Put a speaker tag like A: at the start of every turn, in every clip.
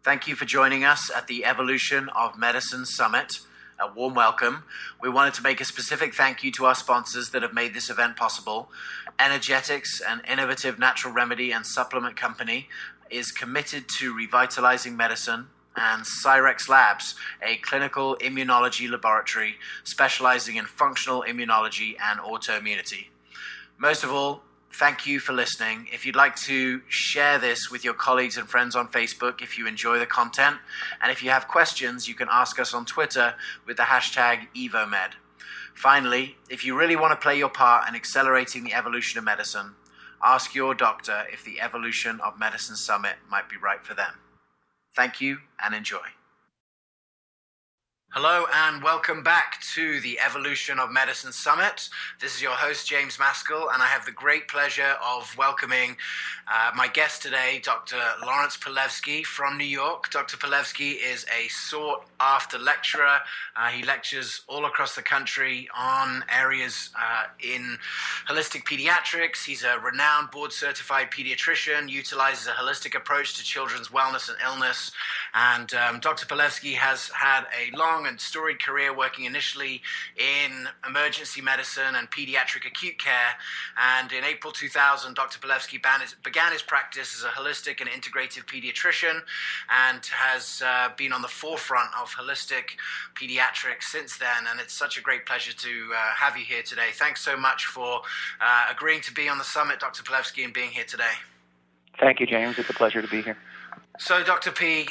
A: Thank you for joining us at the Evolution of Medicine Summit. A warm welcome. We wanted to make a specific thank you to our sponsors that have made this event possible. Energetics, an innovative natural remedy and supplement company, is committed to revitalizing medicine, and Cyrex Labs, a clinical immunology laboratory specializing in functional immunology and autoimmunity. Most of all, thank you for listening. If you'd like to share this with your colleagues and friends on Facebook if you enjoy the content, and if you have questions, you can ask us on Twitter with the hashtag EvoMed. Finally, if you really want to play your part in accelerating the evolution of medicine, ask your doctor if the Evolution of Medicine Summit might be right for them. Thank you and enjoy. Hello and welcome back to the Evolution of Medicine Summit. This is your host, James Maskell, and I have the great pleasure of welcoming my guest today, Dr. Lawrence Palevsky from New York. Dr. Palevsky is a sought-after lecturer. He lectures all across the country on areas in holistic pediatrics. He's a renowned board-certified pediatrician, utilizes a holistic approach to children's wellness and illness. And Dr. Palevsky has had a long and storied career working initially in emergency medicine and pediatric acute care. And in April 2000, Dr. Palevsky began his practice as a holistic and integrative pediatrician and has been on the forefront of holistic pediatrics since then. And it's such a great pleasure to have you here today. Thanks so much for agreeing to be on the summit, Dr. Palevsky, and being here today.
B: Thank you, James. It's a pleasure to be here.
A: So, Dr. P,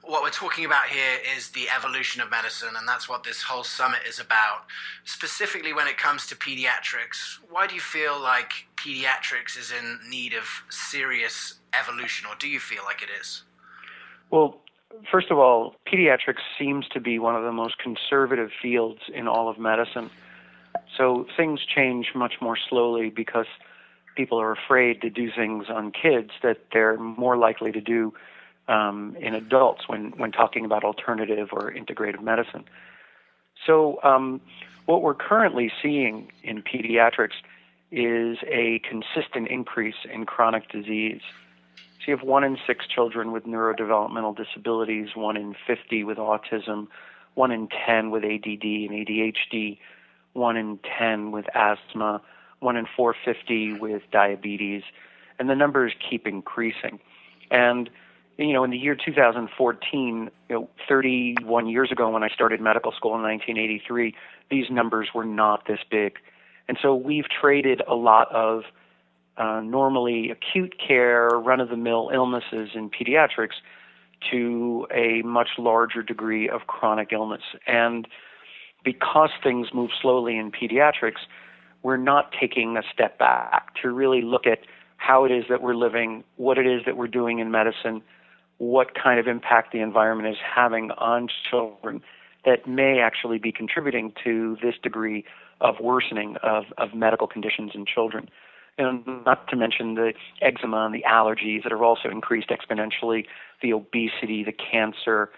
A: what we're talking about here is the evolution of medicine, and that's what this whole summit is about. Specifically when it comes to pediatrics, why do you feel like pediatrics is in need of serious evolution, or do you feel like it is?
B: Well, first of all, pediatrics seems to be one of the most conservative fields in all of medicine. So things change much more slowly because people are afraid to do things on kids that they're more likely to do in adults when talking about alternative or integrative medicine. So what we're currently seeing in pediatrics is a consistent increase in chronic disease. So you have 1 in 6 children with neurodevelopmental disabilities, 1 in 50 with autism, 1 in 10 with ADD and ADHD, 1 in 10 with asthma, 1 in 450 with diabetes, and the numbers keep increasing. And in the year 2014, 31 years ago when I started medical school in 1983, these numbers were not this big. And so we've traded a lot of normally acute care, run-of-the-mill illnesses in pediatrics to a much larger degree of chronic illness. And because things move slowly in pediatrics, we're not taking a step back to really look at how it is that we're living, what it is that we're doing in medicine, what kind of impact the environment is having on children that may actually be contributing to this degree of worsening of medical conditions in children. And not to mention the eczema and the allergies that have also increased exponentially, the obesity, the cancer,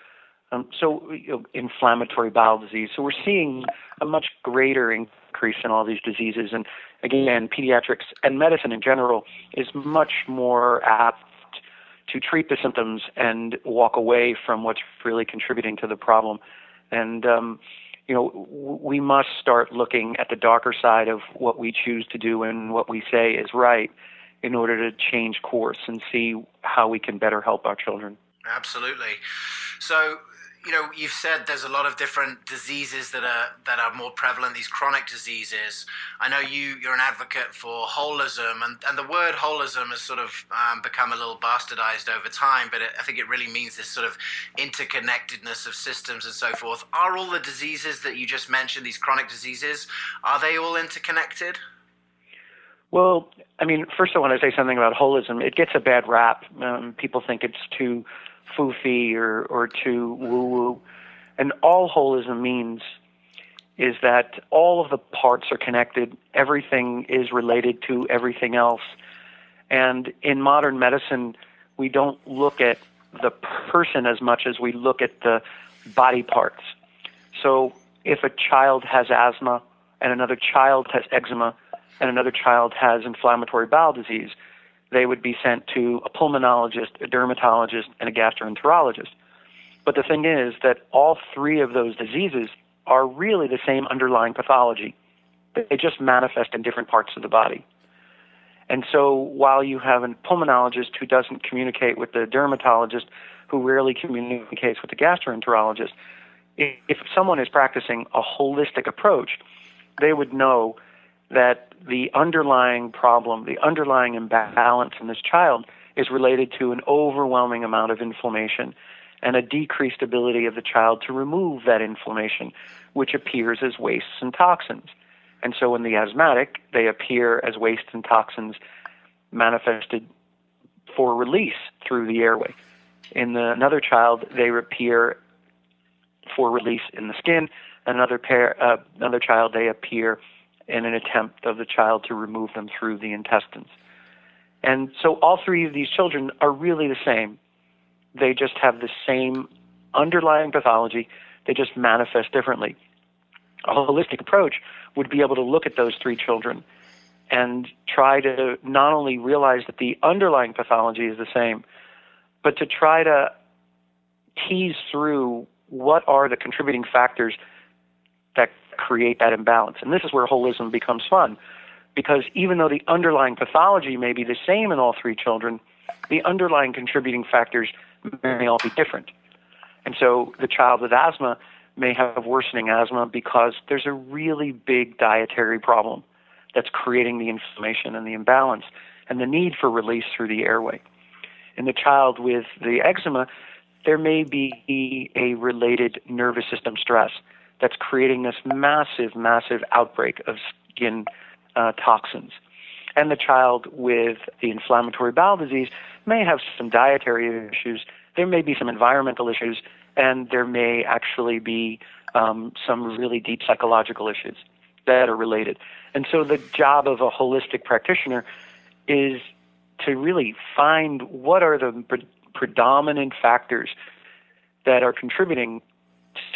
B: inflammatory bowel disease. So we're seeing a much greater increase in all these diseases. And again, pediatrics and medicine in general is much more apt to treat the symptoms and walk away from what's really contributing to the problem. And, we must start looking at the darker side of what we choose to do and what we say is right in order to change course and see how we can better help our children.
A: Absolutely. So, you've said there's a lot of different diseases that are more prevalent, these chronic diseases. I know you're an advocate for holism, and the word holism has sort of become a little bastardized over time, but I think it really means this sort of interconnectedness of systems and so forth. Are all the diseases that you just mentioned, these chronic diseases, are they all interconnected?
B: Well, first I want to say something about holism. It gets a bad rap. People think it's too foofy or too woo-woo. And all holism means is that all of the parts are connected. Everything is related to everything else. And in modern medicine, we don't look at the person as much as we look at the body parts. So if a child has asthma and another child has eczema and another child has inflammatory bowel disease, they would be sent to a pulmonologist, a dermatologist, and a gastroenterologist. But the thing is that all three of those diseases are really the same underlying pathology. They just manifest in different parts of the body. And so while you have a pulmonologist who doesn't communicate with the dermatologist, who rarely communicates with the gastroenterologist, if someone is practicing a holistic approach, they would know that the underlying problem, the underlying imbalance in this child is related to an overwhelming amount of inflammation and a decreased ability of the child to remove that inflammation, which appears as wastes and toxins. And so in the asthmatic, they appear as wastes and toxins manifested for release through the airway. In another child, they appear for release in the skin. Another child, they appear in an attempt of the child to remove them through the intestines. And so all three of these children are really the same. They just have the same underlying pathology. They just manifest differently. A holistic approach would be able to look at those three children and try to not only realize that the underlying pathology is the same, but to try to tease through what are the contributing factors that create that imbalance. And this is where holism becomes fun, because even though the underlying pathology may be the same in all three children, the underlying contributing factors may all be different. And so the child with asthma may have worsening asthma because there's a really big dietary problem that's creating the inflammation and the imbalance and the need for release through the airway. In the child with the eczema, there may be a related nervous system stress that's creating this massive, massive outbreak of skin toxins. And the child with the inflammatory bowel disease may have some dietary issues. There may be some environmental issues, and there may actually be some really deep psychological issues that are related. And so the job of a holistic practitioner is to really find what are the predominant factors that are contributing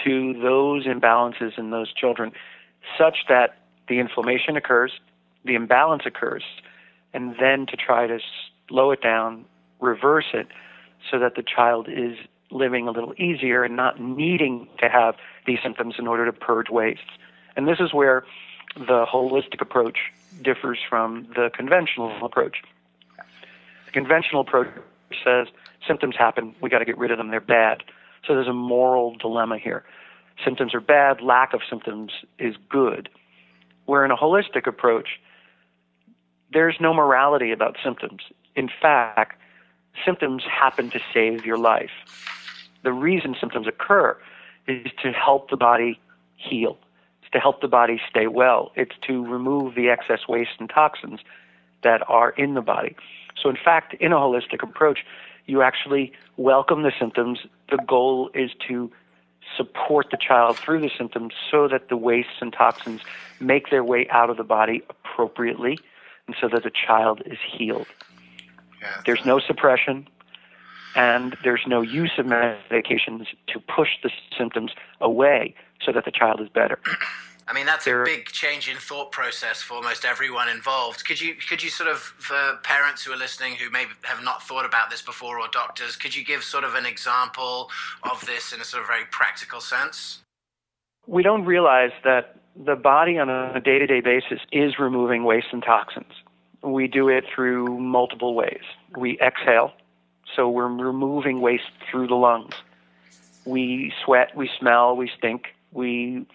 B: to those imbalances in those children, such that the inflammation occurs, the imbalance occurs, and then to try to slow it down, reverse it, so that the child is living a little easier and not needing to have these symptoms in order to purge wastes. And this is where the holistic approach differs from the conventional approach. The conventional approach says symptoms happen, we got to get rid of them, they're bad. So there's a moral dilemma here. Symptoms are bad, lack of symptoms is good. Where in a holistic approach, there's no morality about symptoms. In fact, symptoms happen to save your life. The reason symptoms occur is to help the body heal. It's to help the body stay well. It's to remove the excess waste and toxins that are in the body. So in fact, in a holistic approach, you actually welcome the symptoms. The goal is to support the child through the symptoms so that the wastes and toxins make their way out of the body appropriately and so that the child is healed.
A: Yeah.
B: There's no suppression, and there's no use of medications to push the symptoms away so that the child is better.
A: I mean, that's a big change in thought process for almost everyone involved. Could you sort of, for parents who are listening who maybe have not thought about this before, or doctors, could you give sort of an example of this in a sort of very practical sense?
B: We don't realize that the body on a day-to-day basis is removing waste and toxins. We do it through multiple ways. We exhale, so we're removing waste through the lungs. We sweat, we smell, we stink. We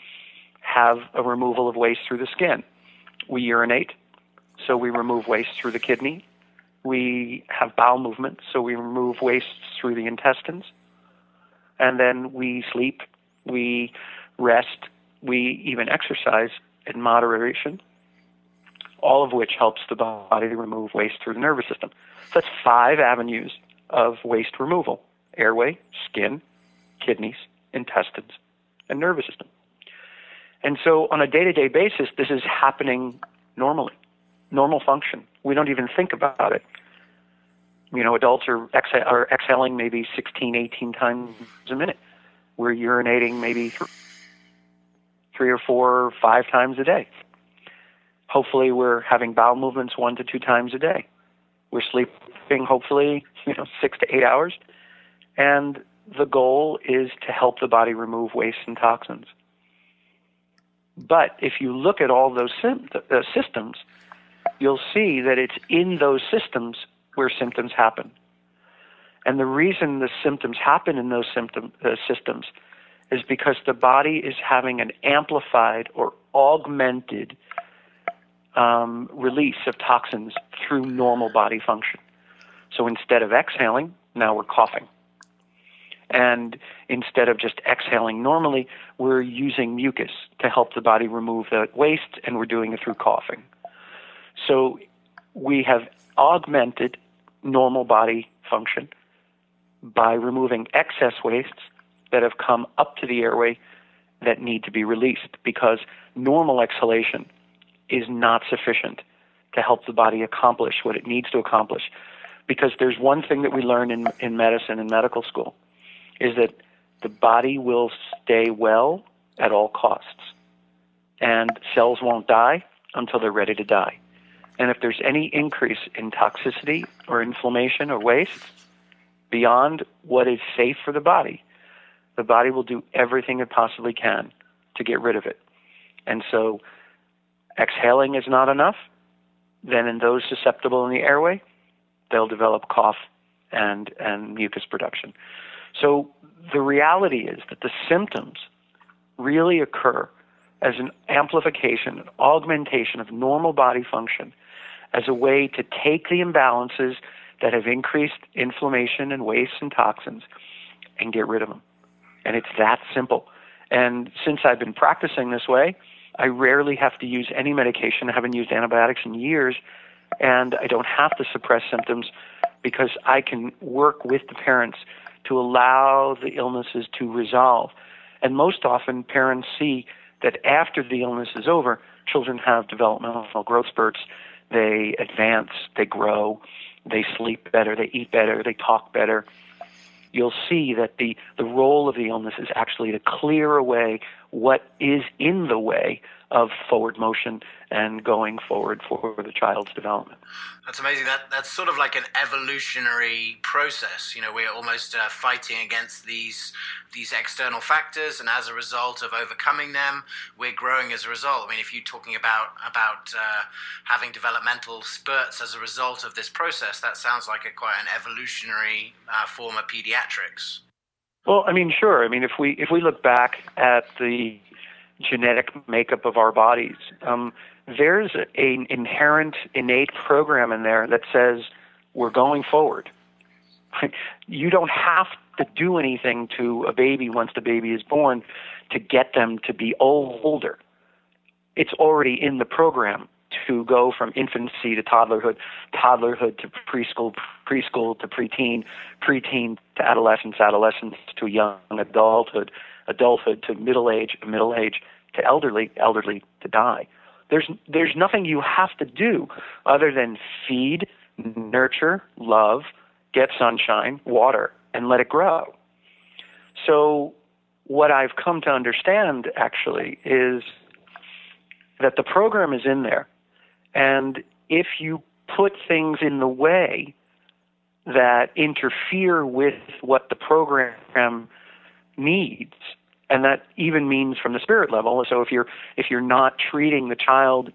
B: have a removal of waste through the skin. We urinate, so we remove waste through the kidney. We have bowel movement, so we remove waste through the intestines. And then we sleep, we rest, we even exercise in moderation, all of which helps the body remove waste through the nervous system. So that's 5 avenues of waste removal: airway, skin, kidneys, intestines, and nervous system. And so on a day-to-day basis, this is happening normally, normal function. We don't even think about it. You know, adults are exhaling maybe 16, 18 times a minute. We're urinating maybe 3 or 4 or 5 times a day. Hopefully we're having bowel movements 1 to 2 times a day. We're sleeping, hopefully, 6 to 8 hours. And the goal is to help the body remove waste and toxins. But if you look at all those systems, you'll see that it's in those systems where symptoms happen. And the reason the symptoms happen in those systems is because the body is having an amplified or augmented release of toxins through normal body function. So instead of exhaling, now we're coughing. And instead of just exhaling normally, we're using mucus to help the body remove the waste, and we're doing it through coughing. So we have augmented normal body function by removing excess wastes that have come up to the airway that need to be released, because normal exhalation is not sufficient to help the body accomplish what it needs to accomplish. Because there's one thing that we learn in medicine and medical school, is that the body will stay well at all costs. And cells won't die until they're ready to die. And if there's any increase in toxicity or inflammation or waste beyond what is safe for the body will do everything it possibly can to get rid of it. And so exhaling is not enough. Then in those susceptible in the airway, they'll develop cough and mucus production. So the reality is that the symptoms really occur as an amplification, an augmentation of normal body function as a way to take the imbalances that have increased inflammation and waste and toxins and get rid of them. And it's that simple. And since I've been practicing this way, I rarely have to use any medication. I haven't used antibiotics in years, and I don't have to suppress symptoms because I can work with the parents to allow the illnesses to resolve. And most often, parents see that after the illness is over, children have developmental growth spurts. They advance, they grow, they sleep better, they eat better, they talk better. You'll see that the role of the illness is actually to clear away what is in the way of forward motion and going forward for the child's development.
A: That's amazing. That's sort of like an evolutionary process. We're almost fighting against these external factors, and as a result of overcoming them, we're growing as a result. I mean, if you're talking about having developmental spurts as a result of this process, that sounds like quite an evolutionary form of pediatrics.
B: Well, I mean, sure. I mean, if we look back at the genetic makeup of our bodies, there's an inherent, innate program in there that says we're going forward. You don't have to do anything to a baby once the baby is born to get them to be older. It's already in the program to go from infancy to toddlerhood, toddlerhood to preschool, preschool to preteen, preteen to adolescence, adolescence to young adulthood, adulthood to middle age to elderly, elderly to die. There's nothing you have to do other than feed, nurture, love, get sunshine, water, and let it grow. So what I've come to understand actually is that the program is in there. And if you put things in the way that interfere with what the program needs, and that even means from the spirit level. So if you're not treating the child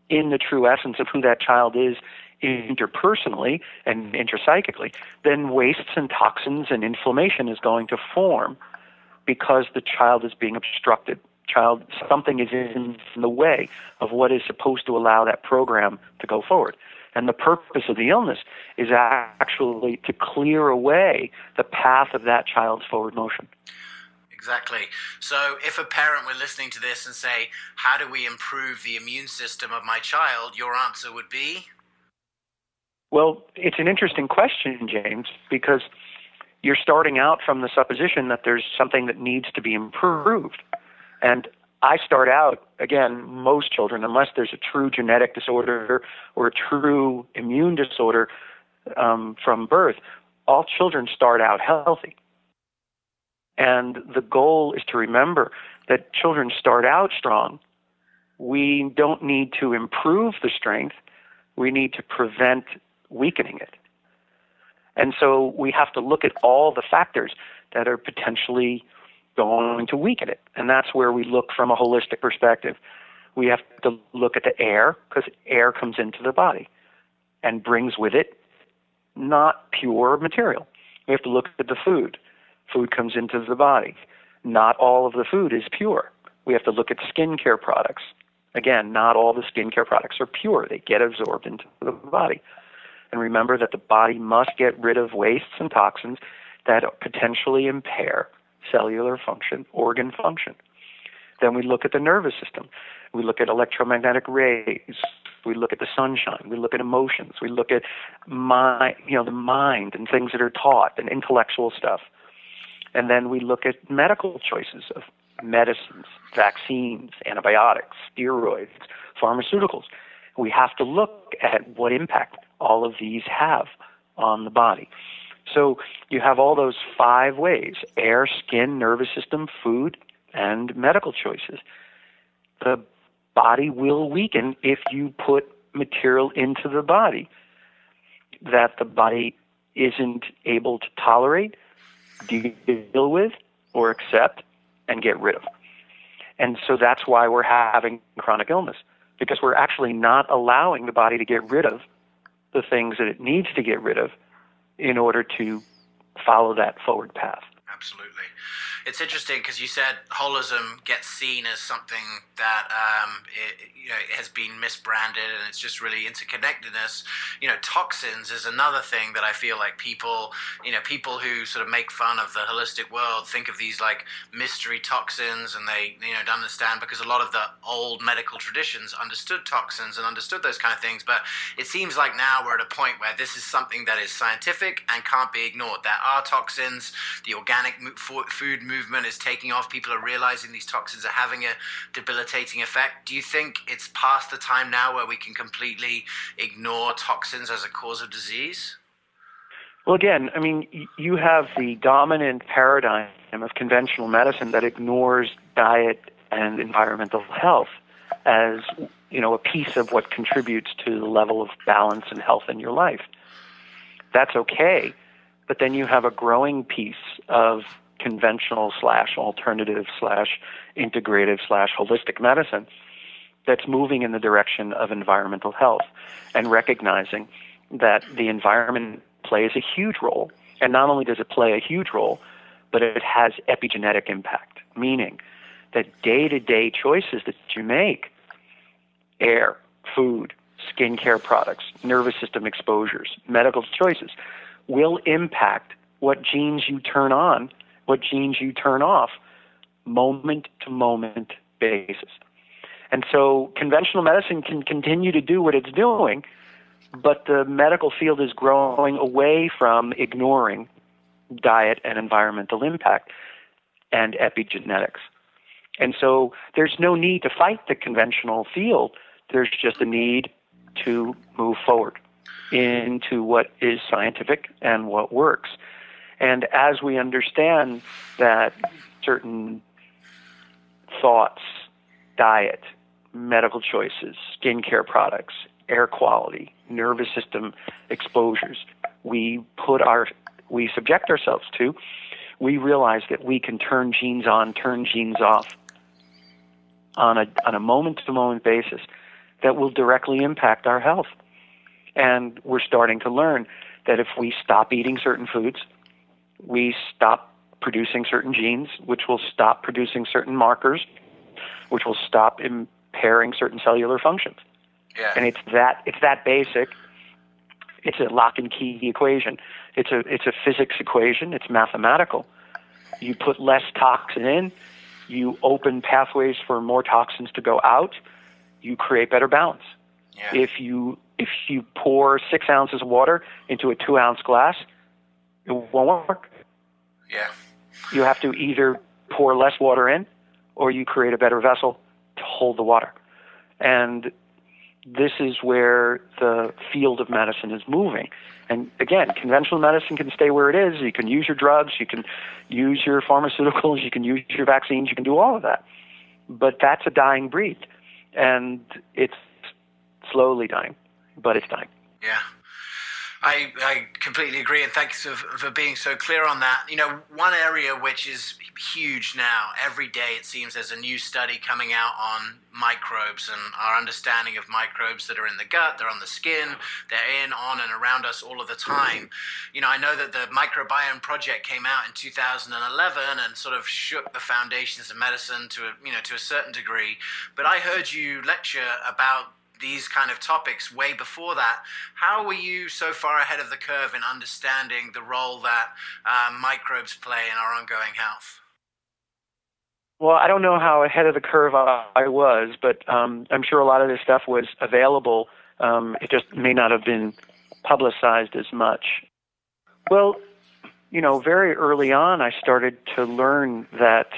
B: in the true essence of who that child is interpersonally and intrapsychically, then wastes and toxins and inflammation is going to form because the child is being obstructed. Something is in the way of what is supposed to allow that program to go forward. And the purpose of the illness is actually to clear away the path of that child's forward motion.
A: Exactly. So if a parent were listening to this and say, how do we improve the immune system of my child? Your answer would be?
B: Well, it's an interesting question, James, because you're starting out from the supposition that there's something that needs to be improved. And I start out, again, most children, unless there's a true genetic disorder or a true immune disorder from birth, all children start out healthy. And the goal is to remember that children start out strong. We don't need to improve the strength. We need to prevent weakening it. And so we have to look at all the factors that are potentially going to weaken it. And that's where we look from a holistic perspective. We have to look at the air, because air comes into the body and brings with it not pure material. We have to look at the food. Food comes into the body. Not all of the food is pure. We have to look at skincare products. Again, not all the skincare products are pure. They get absorbed into the body. And remember that the body must get rid of wastes and toxins that potentially impair cellular function, organ function. Then we look at the nervous system. We look at electromagnetic rays. We look at the sunshine. We look at emotions. We look at the mind and things that are taught and intellectual stuff. And then we look at medical choices of medicines, vaccines, antibiotics, steroids, pharmaceuticals. We have to look at what impact all of these have on the body. So you have all those 5 ways: air, skin, nervous system, food, and medical choices. The body will weaken if you put material into the body that the body isn't able to tolerate, deal with, or accept, and get rid of. And so that's why we're having chronic illness, because we're actually not allowing the body to get rid of the things that it needs to get rid of in order to follow that forward path.
A: Absolutely. It's interesting because you said holism gets seen as something that it has been misbranded, and it's just really interconnectedness. Toxins is another thing that I feel like people who sort of make fun of the holistic world think of these like mystery toxins, and they don't understand, because a lot of the old medical traditions understood toxins and understood those kind of things. But it seems like now we're at a point where this is something that is scientific and can't be ignored. There are toxins. The organic food movement is taking off. People are realizing these toxins are having a debilitating effect. Do you think it's past the time now where we can completely ignore toxins as a cause of disease?
B: Well, again, I mean, you have the dominant paradigm of conventional medicine that ignores diet and environmental health as, a piece of what contributes to the level of balance and health in your life. That's okay. But then you have a growing piece of conventional / alternative / integrative / holistic medicine that's moving in the direction of environmental health and recognizing that the environment plays a huge role. And not only does it play a huge role, but it has epigenetic impact, meaning that day-to-day choices that you make, air, food, skincare products, nervous system exposures, medical choices, will impact what genes you turn on, what genes you turn off, moment-to-moment basis. And so conventional medicine can continue to do what it's doing, but the medical field is growing away from ignoring diet and environmental impact and epigenetics. And so there's no need to fight the conventional field. There's just a need to move forward into what is scientific and what works. And as we understand that certain thoughts, diet, medical choices, skincare products, air quality, nervous system exposures, we subject ourselves to, we realize that we can turn genes on, turn genes off on a moment-to-moment basis that will directly impact our health. And we're starting to learn that if we stop eating certain foods, we stop producing certain genes, which will stop producing certain markers, which will stop impairing certain cellular functions.
A: Yeah.
B: And it's that basic. It's a lock and key equation. It's a physics equation. It's mathematical. You put less toxin in, you open pathways for more toxins to go out, you create better balance.
A: Yeah.
B: If you pour 6 ounces of water into a 2-ounce glass, it won't work.
A: Yeah.
B: You have to either pour less water in, or you create a better vessel to hold the water. And this is where the field of medicine is moving. And again, conventional medicine can stay where it is. You can use your drugs, you can use your pharmaceuticals, you can use your vaccines, you can do all of that. But that's a dying breed. And it's slowly dying, but it's dying.
A: Yeah. I completely agree, and thanks for being so clear on that. You know, one area which is huge now, every day it seems there's a new study coming out on microbes and our understanding of microbes that are in the gut, they're on the skin, they're in, on, and around us all of the time. You know, I know that the Microbiome Project came out in 2011 and sort of shook the foundations of medicine to a certain degree, but I heard you lecture about these kind of topics way before that. How were you so far ahead of the curve in understanding the role that microbes play in our ongoing health?
B: Well, I don't know how ahead of the curve I was, but I'm sure a lot of this stuff was available. It just may not have been publicized as much. Well, you know, very early on, I started to learn that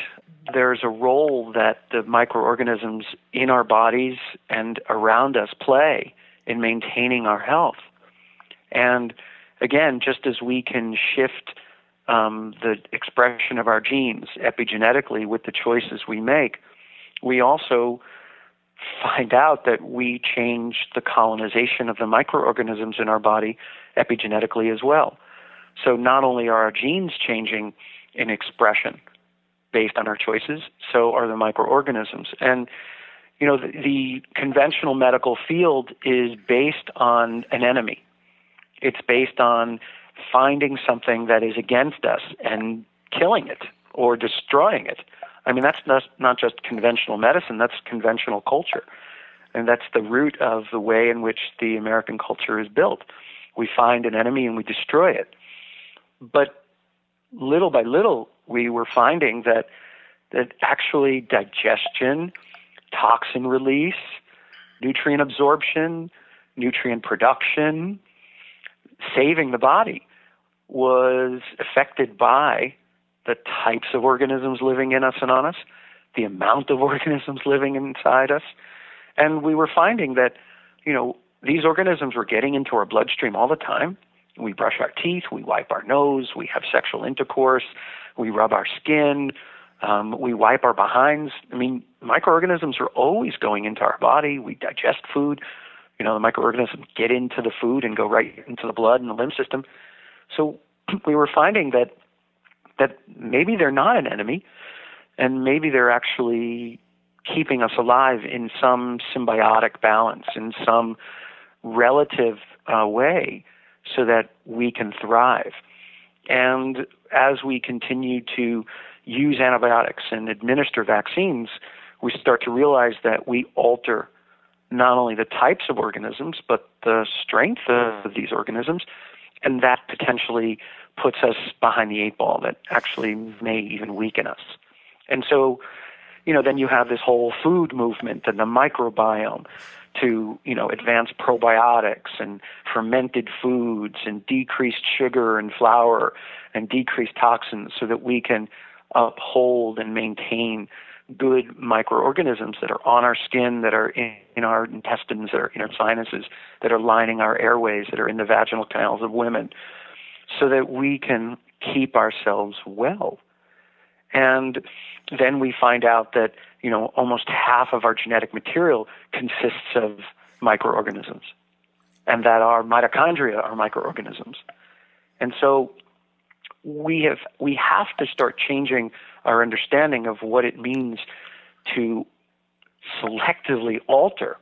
B: there's a role that the microorganisms in our bodies and around us play in maintaining our health. And again, just as we can shift the expression of our genes epigenetically with the choices we make, we also find out that we change the colonization of the microorganisms in our body epigenetically as well. So not only are our genes changing in expression based on our choices, so are the microorganisms. And, you know, the conventional medical field is based on an enemy. It's based on finding something that is against us and killing it or destroying it. I mean, that's not just conventional medicine, that's conventional culture. And that's the root of the way in which the American culture is built. We find an enemy and we destroy it. But little by little, we were finding that actually digestion, toxin release, nutrient absorption, nutrient production, saving the body was affected by the types of organisms living in us and on us, the amount of organisms living inside us. And we were finding that, you know, these organisms were getting into our bloodstream all the time. We brush our teeth, we wipe our nose, we have sexual intercourse, we rub our skin, we wipe our behinds. I mean, microorganisms are always going into our body. We digest food. You know, the microorganisms get into the food and go right into the blood and the lymph system. So we were finding that maybe they're not an enemy, and maybe they're actually keeping us alive in some symbiotic balance, in some relative way, so that we can thrive. And as we continue to use antibiotics and administer vaccines, we start to realize that we alter not only the types of organisms, but the strength of these organisms, and that potentially puts us behind the eight ball that actually may even weaken us. And so, you know, then you have this whole food movement and the microbiome to, you know, advance probiotics and fermented foods and decreased sugar and flour and decreased toxins so that we can uphold and maintain good microorganisms that are on our skin, that are in our intestines, that are in our sinuses, that are lining our airways, that are in the vaginal canals of women, so that we can keep ourselves well. And then we find out that, you know, almost half of our genetic material consists of microorganisms, and that our mitochondria are microorganisms. And so we have to start changing our understanding of what it means to selectively alter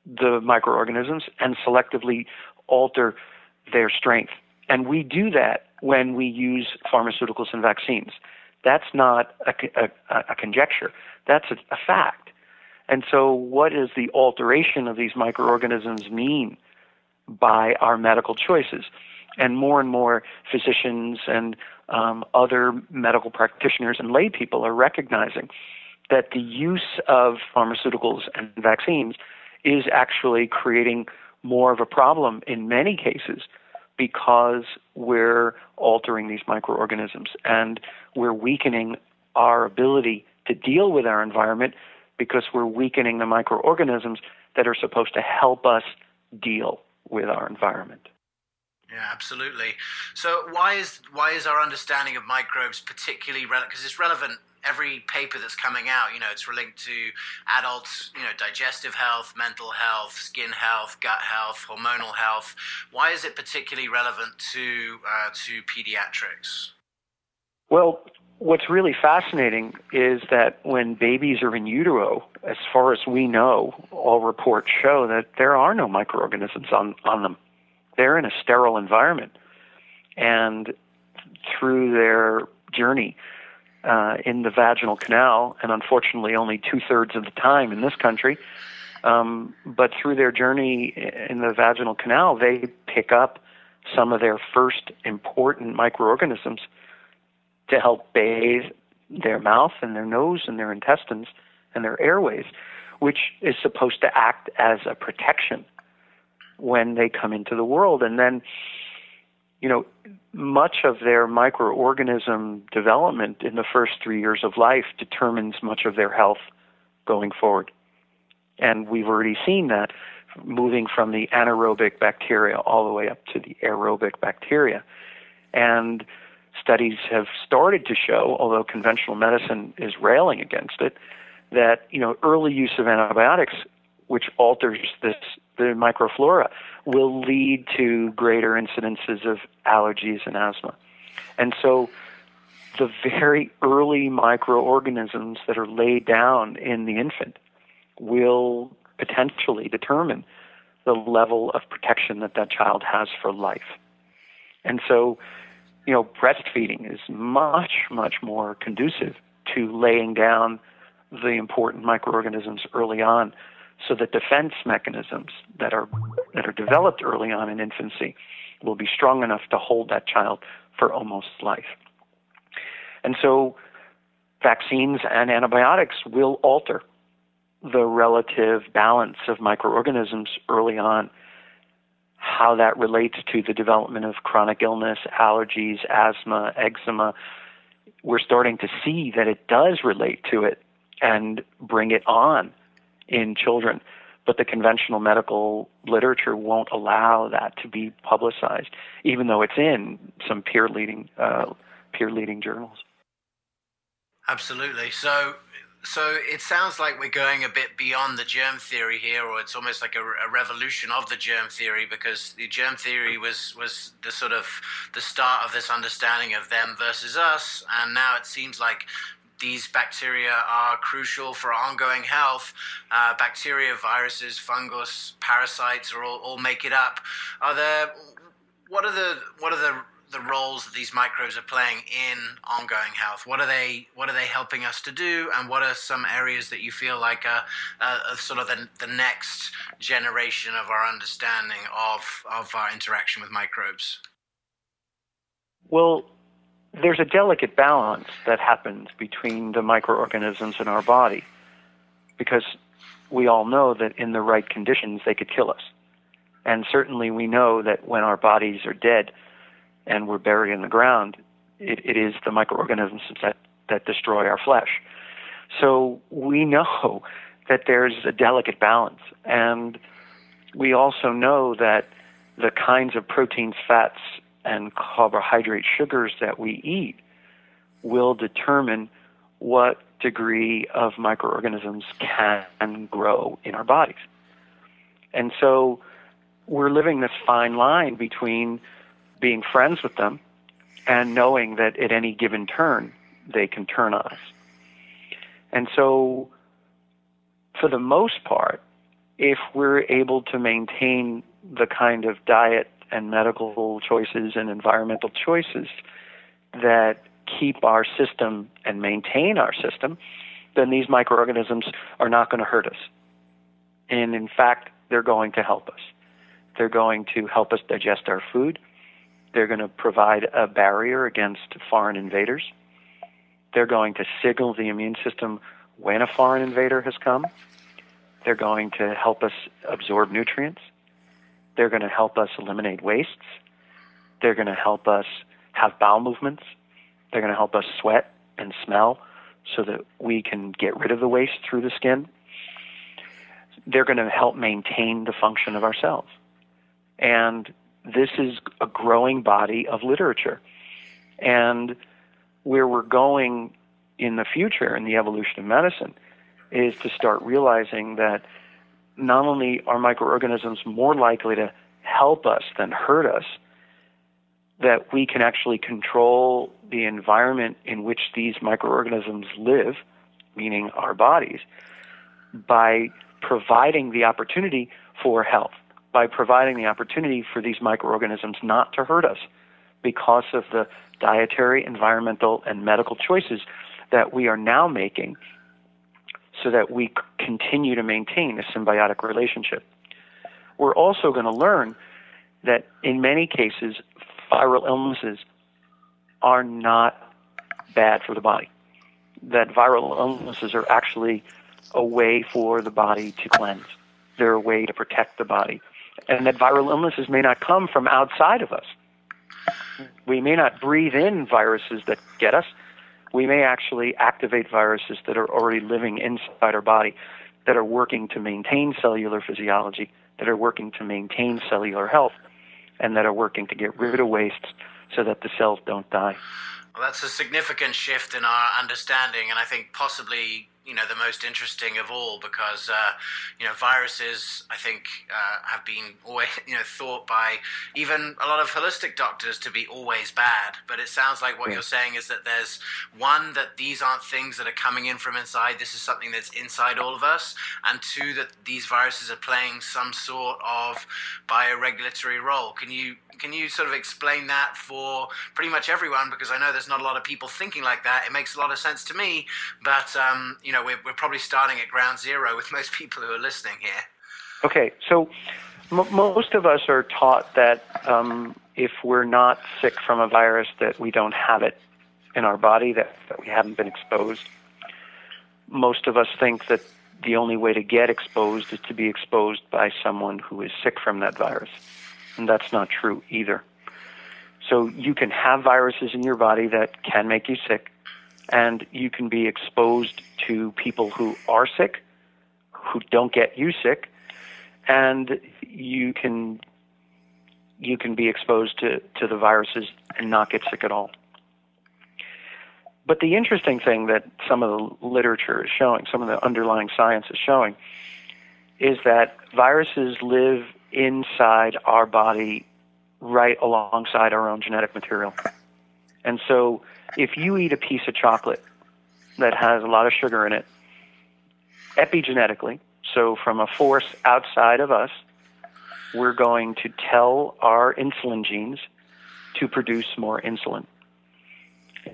B: the microorganisms and selectively alter their strength. And we do that when we use pharmaceuticals and vaccines. That's not a conjecture. That's a fact. And so what does the alteration of these microorganisms mean by our medical choices? And more physicians and other medical practitioners and lay people are recognizing that the use of pharmaceuticals and vaccines is actually creating more of a problem in many cases because we're altering these microorganisms and we're weakening our ability to deal with our environment because we're weakening the microorganisms that are supposed to help us deal with our environment.
A: Yeah, absolutely. So why is our understanding of microbes particularly relevant? Because it's relevant every paper that's coming out, it's linked to adults, digestive health, mental health, skin health, gut health, hormonal health. Why is it particularly relevant to pediatrics?
B: Well, what's really fascinating is that when babies are in utero, as far as we know, all reports show that there are no microorganisms on them. They're in a sterile environment. And through their journey in the vaginal canal, and unfortunately only 2/3 of the time in this country, but through their journey in the vaginal canal, they pick up some of their first important microorganisms to help bathe their mouth and their nose and their intestines and their airways, which is supposed to act as a protection when they come into the world. And then, much of their microorganism development in the first 3 years of life determines much of their health going forward. And we've already seen that moving from the anaerobic bacteria all the way up to the aerobic bacteria. And studies have started to show, although conventional medicine is railing against it, that early use of antibiotics, which alters the microflora, will lead to greater incidences of allergies and asthma. And so the very early microorganisms that are laid down in the infant will potentially determine the level of protection that child has for life. And so, breastfeeding is much, much more conducive to laying down the important microorganisms early on, so that defense mechanisms that are developed early on in infancy will be strong enough to hold that child for almost life. And so vaccines and antibiotics will alter the relative balance of microorganisms early on. How that relates to the development of chronic illness, allergies, asthma, eczema, we're starting to see that it does relate to it and bring it on in children, but the conventional medical literature won't allow that to be publicized, even though it's in some peer-leading journals.
A: Absolutely. So it sounds like we're going a bit beyond the germ theory here, or it's almost like a revolution of the germ theory, because the germ theory was the sort of the start of this understanding of them versus us, and now it seems like these bacteria are crucial for ongoing health. Bacteria, viruses, fungus, parasites all make it up. What are the roles that these microbes are playing in ongoing health? What are they helping us to do? And what are some areas that you feel like are sort of the next generation of our understanding of our interaction with microbes?
B: Well, there's a delicate balance that happens between the microorganisms in our body, because we all know that in the right conditions they could kill us. And certainly we know that when our bodies are dead and we're buried in the ground, it is the microorganisms that destroy our flesh. So we know that there's a delicate balance. And we also know that the kinds of proteins, fats, and carbohydrate sugars that we eat will determine what degree of microorganisms can grow in our bodies. And so we're living this fine line between being friends with them and knowing that at any given turn they can turn on us. And so for the most part, if we're able to maintain the kind of diet and medical choices and environmental choices that keep our system and maintain our system, then these microorganisms are not going to hurt us. And in fact, they're going to help us. They're going to help us digest our food. They're going to provide a barrier against foreign invaders. They're going to signal the immune system when a foreign invader has come. They're going to help us absorb nutrients. They're going to help us eliminate wastes. They're going to help us have bowel movements. They're going to help us sweat and smell so that we can get rid of the waste through the skin. They're going to help maintain the function of our cells. And this is a growing body of literature. And where we're going in the future in the evolution of medicine is to start realizing that not only are microorganisms more likely to help us than hurt us, that we can actually control the environment in which these microorganisms live, meaning our bodies, by providing the opportunity for health, by providing the opportunity for these microorganisms not to hurt us because of the dietary, environmental, and medical choices that we are now making so that we continue to maintain a symbiotic relationship. We're also going to learn that in many cases, viral illnesses are not bad for the body, that viral illnesses are actually a way for the body to cleanse. They're a way to protect the body. And that viral illnesses may not come from outside of us. We may not breathe in viruses that get us. We may actually activate viruses that are already living inside our body, that are working to maintain cellular physiology, that are working to maintain cellular health, and that are working to get rid of wastes so that the cells don't die.
A: Well, that's a significant shift in our understanding, and I think possibly, the most interesting of all, because, viruses, I think, have been always, thought by even a lot of holistic doctors to be always bad. But it sounds like what you're saying is that there's one, that these aren't things that are coming in from inside. This is something that's inside all of us. And two, that these viruses are playing some sort of bioregulatory role. Can you sort of explain that for pretty much everyone? Because I know there's not a lot of people thinking like that. It makes a lot of sense to me, but we're probably starting at ground zero with most people who are listening here.
B: Okay, so most of us are taught that if we're not sick from a virus, that we don't have it in our body, that we haven't been exposed. Most of us think that the only way to get exposed is to be exposed by someone who is sick from that virus. And that's not true either. So you can have viruses in your body that can make you sick, and you can be exposed to people who are sick, who don't get you sick, and you can be exposed to the viruses and not get sick at all. But the interesting thing that some of the literature is showing, some of the underlying science is showing, is that viruses live inside our body right alongside our own genetic material. And so if you eat a piece of chocolate that has a lot of sugar in it, epigenetically, so from a force outside of us, we're going to tell our insulin genes to produce more insulin.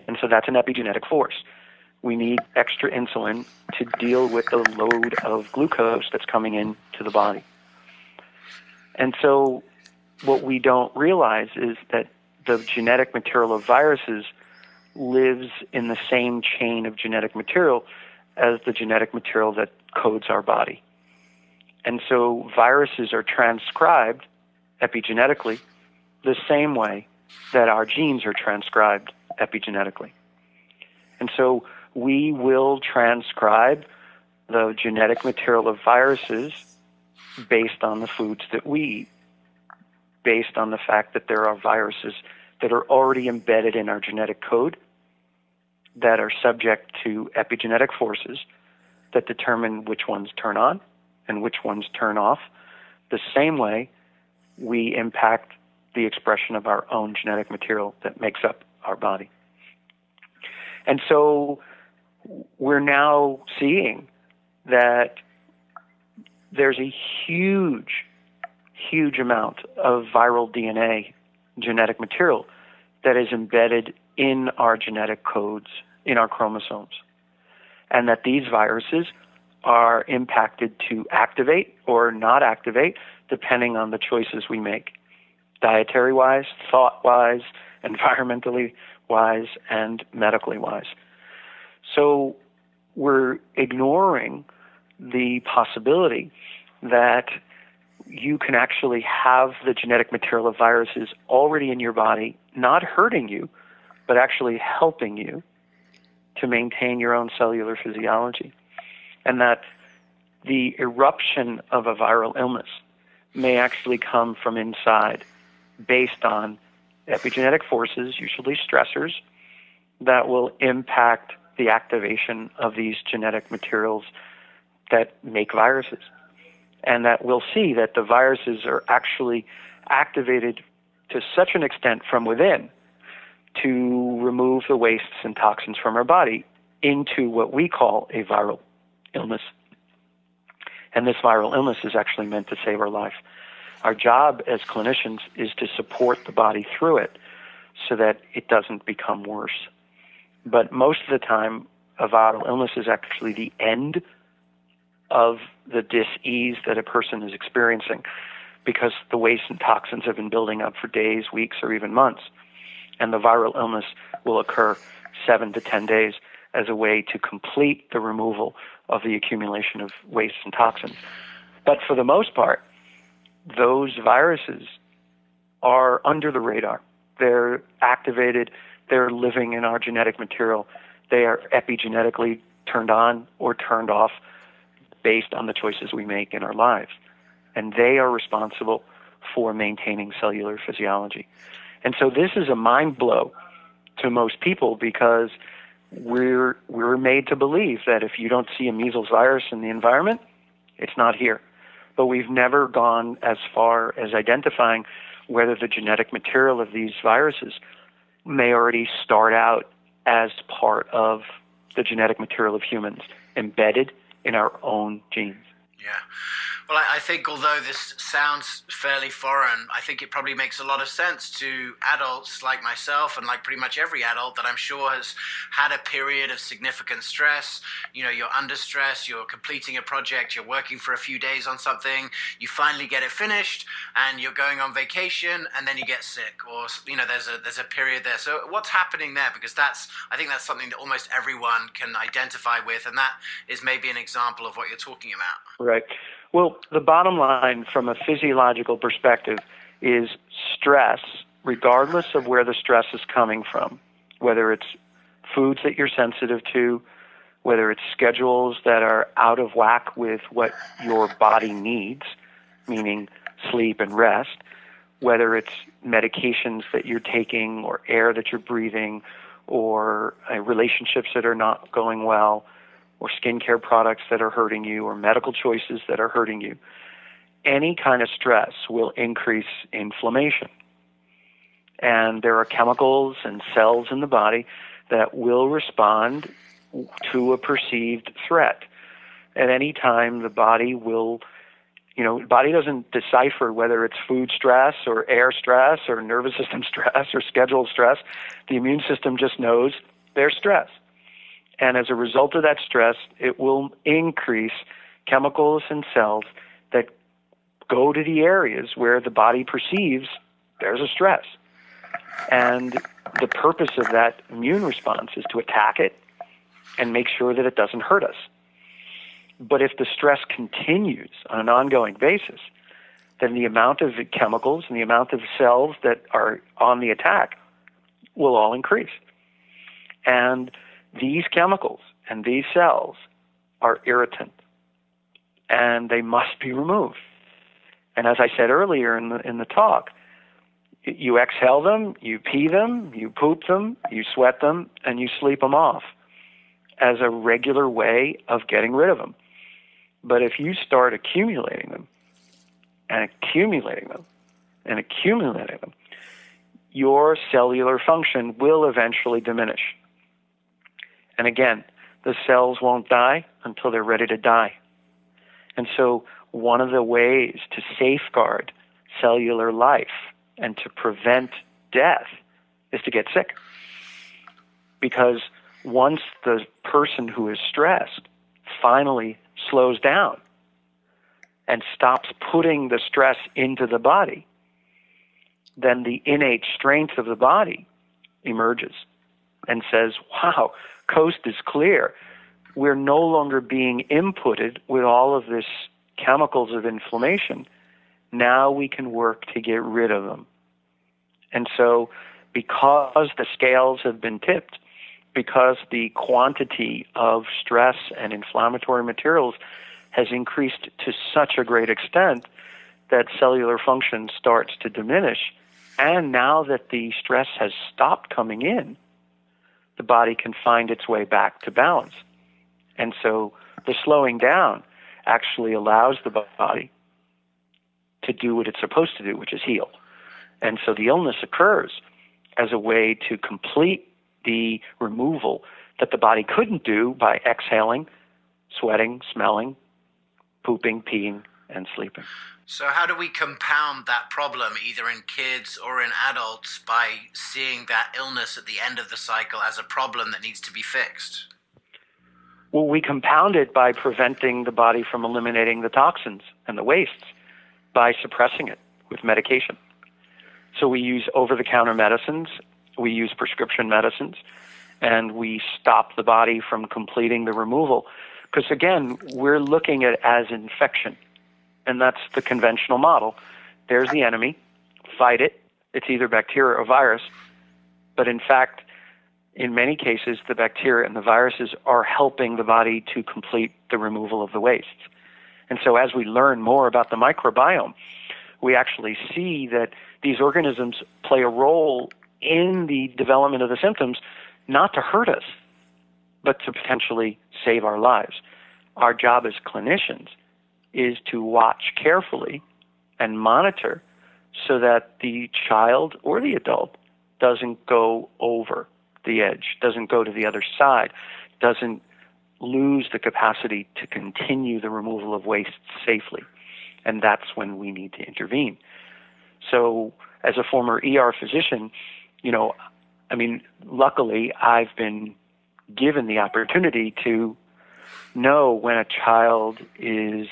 B: And so that's an epigenetic force. We need extra insulin to deal with the load of glucose that's coming into the body. And so what we don't realize is that the genetic material of viruses lives in the same chain of genetic material as the genetic material that codes our body. And so viruses are transcribed epigenetically the same way that our genes are transcribed epigenetically. And so we will transcribe the genetic material of viruses based on the foods that we eat, based on the fact that there are viruses that are already embedded in our genetic code that are subject to epigenetic forces that determine which ones turn on and which ones turn off, the same way we impact the expression of our own genetic material that makes up our body. And so we're now seeing that there's a huge amount of viral DNA, genetic material, that is embedded in our genetic codes, in our chromosomes. And that these viruses are impacted to activate or not activate depending on the choices we make, dietary-wise, thought-wise, environmentally-wise, and medically-wise. So we're ignoring the possibility that you can actually have the genetic material of viruses already in your body, not hurting you, but actually helping you to maintain your own cellular physiology. And that the eruption of a viral illness may actually come from inside based on epigenetic forces, usually stressors, that will impact the activation of these genetic materials that make viruses. And that we'll see that the viruses are actually activated to such an extent from within to remove the wastes and toxins from our body into what we call a viral illness. And this viral illness is actually meant to save our life. Our job as clinicians is to support the body through it so that it doesn't become worse. But most of the time, a viral illness is actually the end of the dis-ease that a person is experiencing because the waste and toxins have been building up for days, weeks, or even months. And the viral illness will occur 7 to 10 days as a way to complete the removal of the accumulation of waste and toxins. But for the most part, those viruses are under the radar. They're activated. They're living in our genetic material. They are epigenetically turned on or turned off based on the choices we make in our lives. And they are responsible for maintaining cellular physiology. And so this is a mind blow to most people because we're made to believe that if you don't see a measles virus in the environment, it's not here. But we've never gone as far as identifying whether the genetic material of these viruses may already start out as part of the genetic material of humans, embedded in our own genes.
A: Yeah. Well, I think although this sounds fairly foreign, I think it probably makes a lot of sense to adults like myself and like pretty much every adult that I'm sure has had a period of significant stress. You know, you're under stress, you're completing a project, you're working for a few days on something, you finally get it finished, and you're going on vacation, and then you get sick, or, you know, there's a period there. So what's happening there? Because I think that's something that almost everyone can identify with, and that is maybe an example of what you're talking about.
B: Right. Well, the bottom line from a physiological perspective is stress, regardless of where the stress is coming from, whether it's foods that you're sensitive to, whether it's schedules that are out of whack with what your body needs, meaning sleep and rest, whether it's medications that you're taking or air that you're breathing or relationships that are not going well, or skincare products that are hurting you, or medical choices that are hurting you. Any kind of stress will increase inflammation. And there are chemicals and cells in the body that will respond to a perceived threat. At any time, the body will, the body doesn't decipher whether it's food stress or air stress or nervous system stress or schedule stress. The immune system just knows there's stress. And as a result of that stress, it will increase chemicals and cells that go to the areas where the body perceives there's a stress. And the purpose of that immune response is to attack it and make sure that it doesn't hurt us. But if the stress continues on an ongoing basis, then the amount of chemicals and the amount of cells that are on the attack will all increase. And these chemicals and these cells are irritant, and they must be removed. And as I said earlier in the talk, you exhale them, you pee them, you poop them, you sweat them, and you sleep them off as a regular way of getting rid of them. But if you start accumulating them and accumulating them and accumulating them, your cellular function will eventually diminish. And again, the cells won't die until they're ready to die. And so one of the ways to safeguard cellular life and to prevent death is to get sick. Because once the person who is stressed finally slows down and stops putting the stress into the body, then the innate strength of the body emerges and says, wow, coast is clear. We're no longer being inputted with all of this chemicals of inflammation. Now we can work to get rid of them. And so because the scales have been tipped, because the quantity of stress and inflammatory materials has increased to such a great extent that cellular function starts to diminish, and now that the stress has stopped coming in, the body can find its way back to balance. And so the slowing down actually allows the body to do what it's supposed to do, which is heal. And so the illness occurs as a way to complete the removal that the body couldn't do by exhaling, sweating, smelling, pooping, peeing, and sleeping.
A: So how do we compound that problem, either in kids or in adults, by seeing that illness at the end of the cycle as a problem that needs to be fixed?
B: Well, we compound it by preventing the body from eliminating the toxins and the wastes by suppressing it with medication. So we use over-the-counter medicines, we use prescription medicines, and we stop the body from completing the removal. Because again, we're looking at it as infection, and that's the conventional model. There's the enemy, fight it. It's either bacteria or virus. But in fact, in many cases, the bacteria and the viruses are helping the body to complete the removal of the wastes. And so as we learn more about the microbiome, we actually see that these organisms play a role in the development of the symptoms, not to hurt us, but to potentially save our lives. Our job as clinicians is to watch carefully and monitor so that the child or the adult doesn't go over the edge, doesn't go to the other side, doesn't lose the capacity to continue the removal of waste safely. And that's when we need to intervene. So as a former ER physician, luckily I've been given the opportunity to know when a child is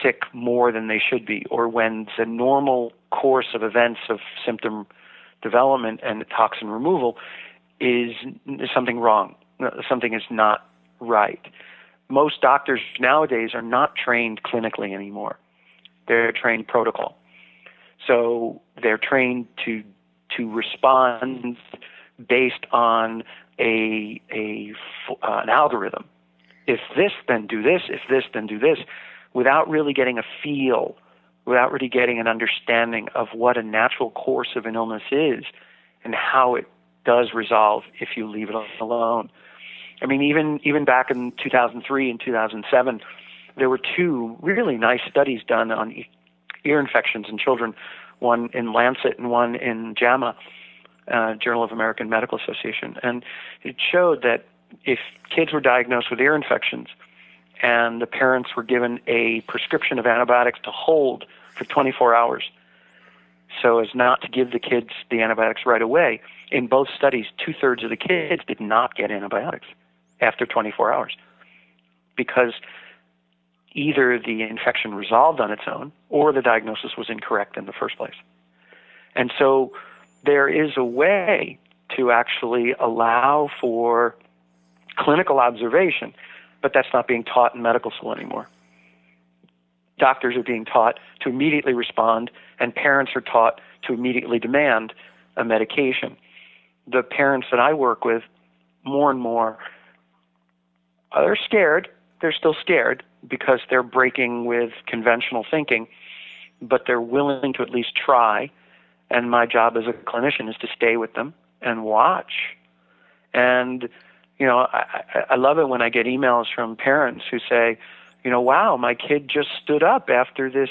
B: sick more than they should be, or when the normal course of events of symptom development and toxin removal is something wrong. Something is not right. Most doctors nowadays are not trained clinically anymore. They're trained protocol. So they're trained to respond based on an algorithm. If this, then do this. If this, then do this, without really getting a feel, without really getting an understanding of what a natural course of an illness is and how it does resolve if you leave it alone. I mean, even back in 2003 and 2007, there were two really nice studies done on ear infections in children, one in Lancet and one in JAMA, Journal of American Medical Association. And it showed that if kids were diagnosed with ear infections and the parents were given a prescription of antibiotics to hold for 24 hours so as not to give the kids the antibiotics right away, in both studies, 2/3 of the kids did not get antibiotics after 24 hours because either the infection resolved on its own or the diagnosis was incorrect in the first place. And so there is a way to actually allow for clinical observation, but that's not being taught in medical school anymore. Doctors are being taught to immediately respond, and parents are taught to immediately demand a medication. The parents that I work with, more and more, they're scared. They're still scared because they're breaking with conventional thinking, but they're willing to at least try. And my job as a clinician is to stay with them and watch. And, I love it when I get emails from parents who say, wow, my kid just stood up after this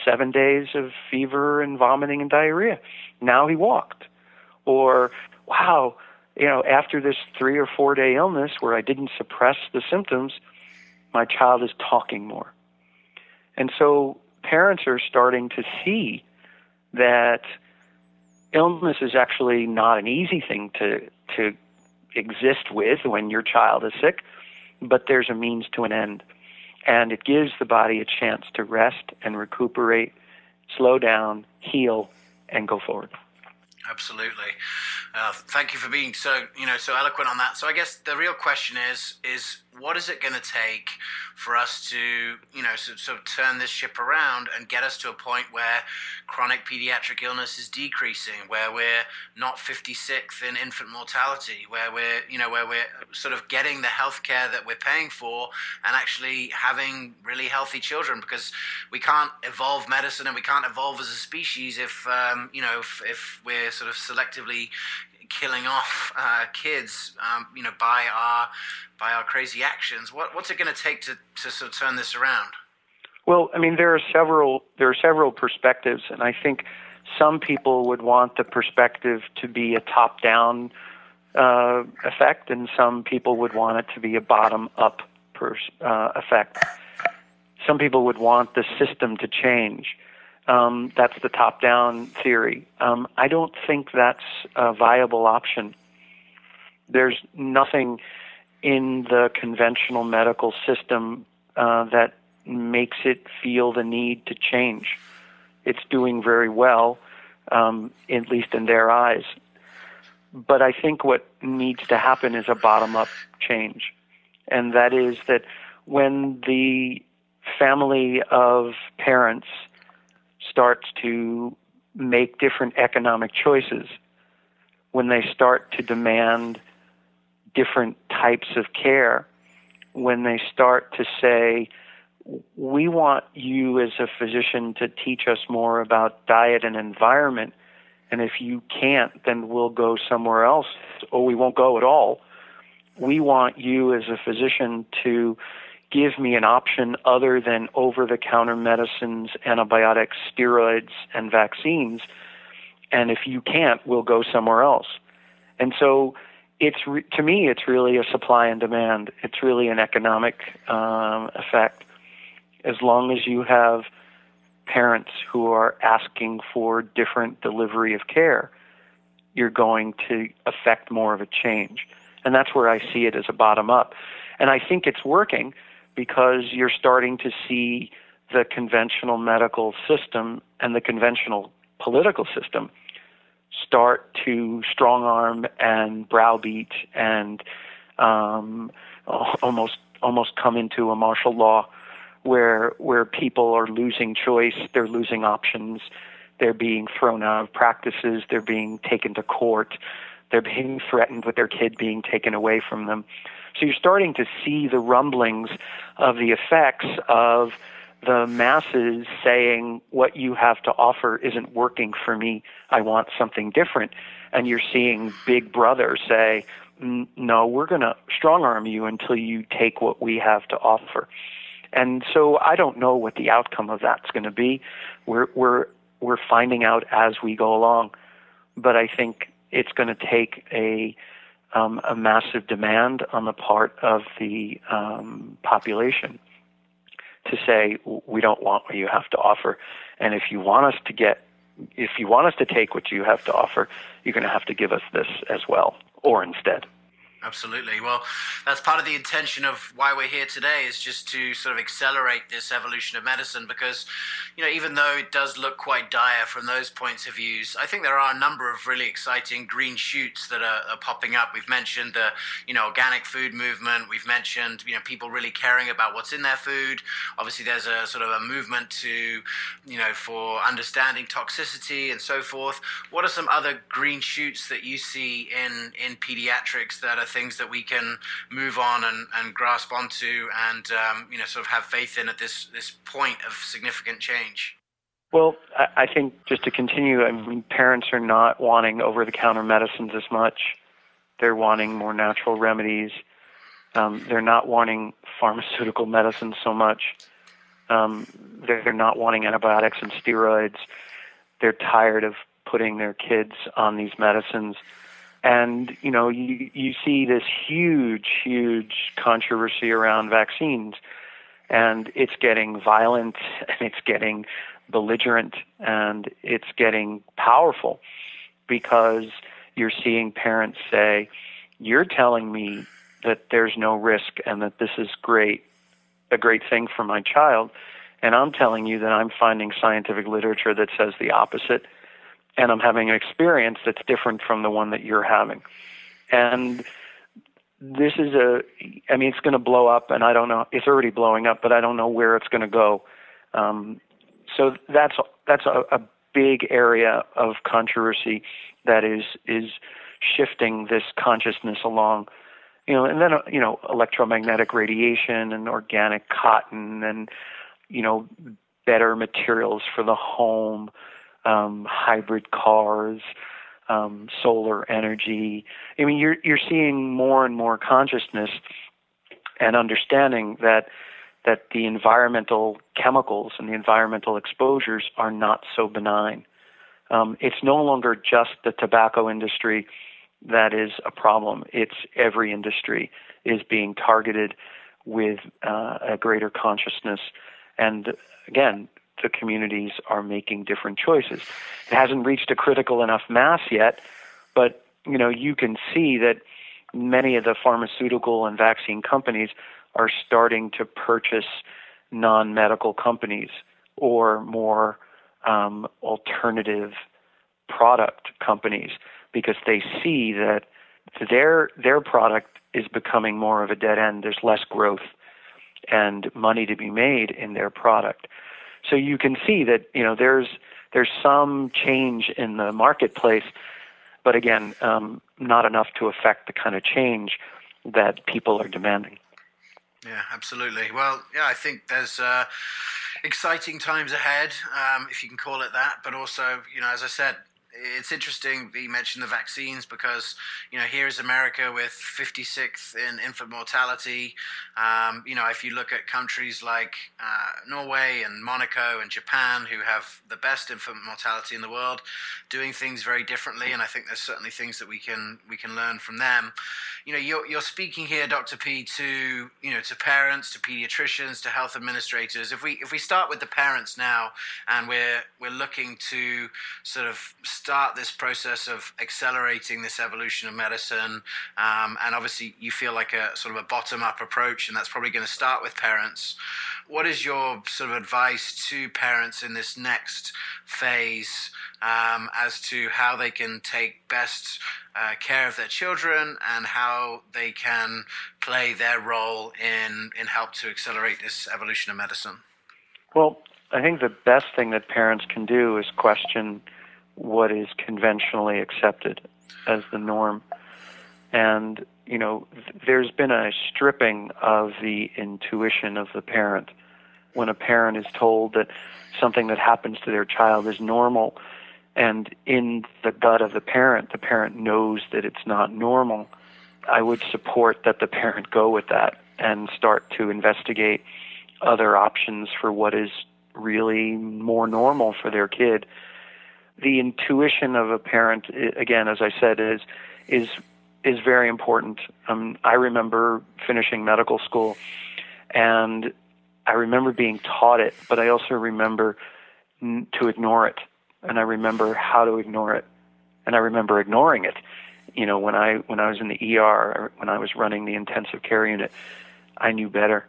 B: 7 days of fever and vomiting and diarrhea. Now he walked. Or, wow, after this 3 or 4 day illness where I didn't suppress the symptoms, my child is talking more. And so parents are starting to see that illness is actually not an easy thing to exist with when your child is sick, but there's a means to an end. And it gives the body a chance to rest and recuperate, slow down, heal, and go forward.
A: Absolutely. Thank you for being so eloquent on that. So I guess the real question is what is it going to take for us to, sort of turn this ship around and get us to a point where chronic pediatric illness is decreasing, where we're not 56th in infant mortality, where we're sort of getting the healthcare that we're paying for and actually having really healthy children, because we can't evolve medicine and we can't evolve as a species if we're sort of selectively killing off kids, by our crazy actions. What's it going to take to sort of turn this around?
B: Well, I mean, there are several perspectives, and I think some people would want the perspective to be a top-down effect, and some people would want it to be a bottom-up effect. Some people would want the system to change. That's the top-down theory. I don't think that's a viable option. There's nothing in the conventional medical system that makes it feel the need to change. It's doing very well, at least in their eyes. But I think what needs to happen is a bottom-up change. And that is that when the family of parents starts to make different economic choices, when they start to demand different types of care, when they start to say, we want you as a physician to teach us more about diet and environment, and if you can't, then we'll go somewhere else, or we won't go at all. We want you as a physician to give me an option other than over-the-counter medicines, antibiotics, steroids, and vaccines, and if you can't, we'll go somewhere else. And so to me, it's really a supply and demand. It's really an economic effect. As long as you have parents who are asking for different delivery of care, you're going to affect more of a change. And that's where I see it as a bottom-up. And I think it's working because you're starting to see the conventional medical system and the conventional political system start to strong-arm and browbeat and almost come into a martial law where people are losing choice, they're losing options, they're being thrown out of practices, they're being taken to court, they're being threatened with their kid being taken away from them. So you're starting to see the rumblings of the effects of the masses saying, what you have to offer isn't working for me, I want something different. And you're seeing Big Brother say, no, we're going to strong-arm you until you take what we have to offer. And so I don't know what the outcome of that's going to be. We're finding out as we go along. But I think it's going to take a massive demand on the part of the population to say, we don't want what you have to offer. And if you want us to take what you have to offer, you're going to have to give us this as well, or instead.
A: Absolutely. Well, that's part of the intention of why we're here today, is just to sort of accelerate this evolution of medicine, because, even though it does look quite dire from those points of views, I think there are a number of really exciting green shoots that are popping up. We've mentioned the, organic food movement. We've mentioned, people really caring about what's in their food. Obviously, there's a sort of a movement to, for understanding toxicity and so forth. What are some other green shoots that you see in pediatrics that are things that we can move on and grasp onto and sort of have faith in at this point of significant change?
B: Well, I think just to continue, I mean, parents are not wanting over-the-counter medicines as much. They're wanting more natural remedies. They're not wanting pharmaceutical medicine so much. They're not wanting antibiotics and steroids. They're tired of putting their kids on these medicines. And, you see this huge controversy around vaccines, and it's getting violent, and it's getting belligerent, and it's getting powerful, because you're seeing parents say, you're telling me that there's no risk and that this is a great thing for my child, and I'm telling you that I'm finding scientific literature that says the opposite, and I'm having an experience that's different from the one that you're having. And this is it's going to blow up, and I don't know, it's already blowing up, but I don't know where it's going to go. So that's a big area of controversy that is shifting this consciousness along. And then, electromagnetic radiation and organic cotton and, better materials for the home, hybrid cars, solar energy. I mean, you're seeing more and more consciousness and understanding that the environmental chemicals and the environmental exposures are not so benign. It's no longer just the tobacco industry that is a problem. It's every industry is being targeted with a greater consciousness. And again, the communities are making different choices. It hasn't reached a critical enough mass yet, but you can see that many of the pharmaceutical and vaccine companies are starting to purchase non-medical companies or more alternative product companies, because they see that their product is becoming more of a dead end. There's less growth and money to be made in their product. So you can see that there's some change in the marketplace, but again, not enough to affect the kind of change that people are demanding.
A: Yeah, absolutely. Well, yeah, I think there's exciting times ahead, if you can call it that. But also, as I said, it's interesting that you mentioned the vaccines, because here is America with 56th in infant mortality. If you look at countries like Norway and Monaco and Japan, who have the best infant mortality in the world, doing things very differently, and I think there's certainly things that we can learn from them. You're speaking here, Dr. P, to parents, to pediatricians, to health administrators. If we start with the parents now, and we're looking to sort of start this process of accelerating this evolution of medicine, and obviously you feel like a sort of a bottom-up approach, and that's probably going to start with parents. What is your sort of advice to parents in this next phase as to how they can take best care of their children and how they can play their role in help to accelerate this evolution of medicine?
B: Well, I think the best thing that parents can do is question what is conventionally accepted as the norm. And, there's been a stripping of the intuition of the parent. When a parent is told that something that happens to their child is normal, and in the gut of the parent knows that it's not normal, I would support that the parent go with that and start to investigate other options for what is really more normal for their kid. The intuition of a parent, again, as I said, is very important. I remember finishing medical school, and I remember being taught it, but I also remember to ignore it, and I remember how to ignore it, and I remember ignoring it. When I was in the ER, when I was running the intensive care unit, I knew better.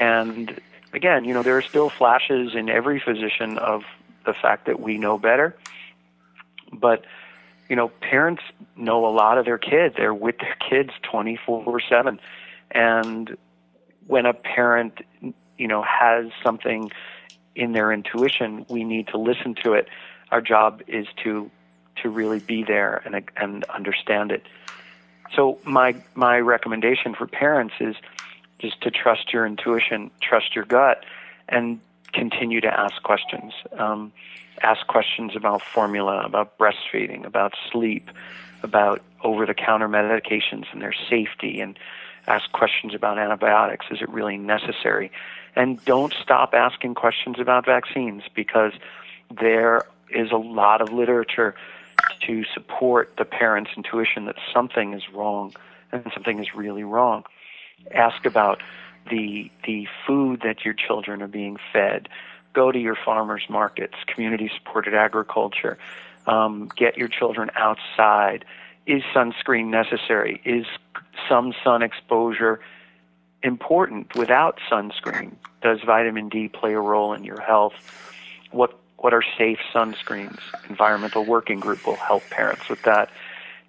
B: And again, there are still flashes in every physician of the fact that we know better. But, parents know a lot of their kids. They're with their kids 24/7. And when a parent, has something in their intuition, we need to listen to it. Our job is to really be there and understand it. So my recommendation for parents is just to trust your intuition, trust your gut, and continue to ask questions. Ask questions about formula, about breastfeeding, about sleep, about over-the-counter medications and their safety, and ask questions about antibiotics. Is it really necessary? And don't stop asking questions about vaccines, because there is a lot of literature to support the parent's intuition that something is wrong and something is really wrong. Ask about the food that your children are being fed. Go to your farmers markets, community-supported agriculture. Get your children outside. Is sunscreen necessary? Is some sun exposure important without sunscreen? Does vitamin D play a role in your health? What are safe sunscreens? Environmental Working Group will help parents with that.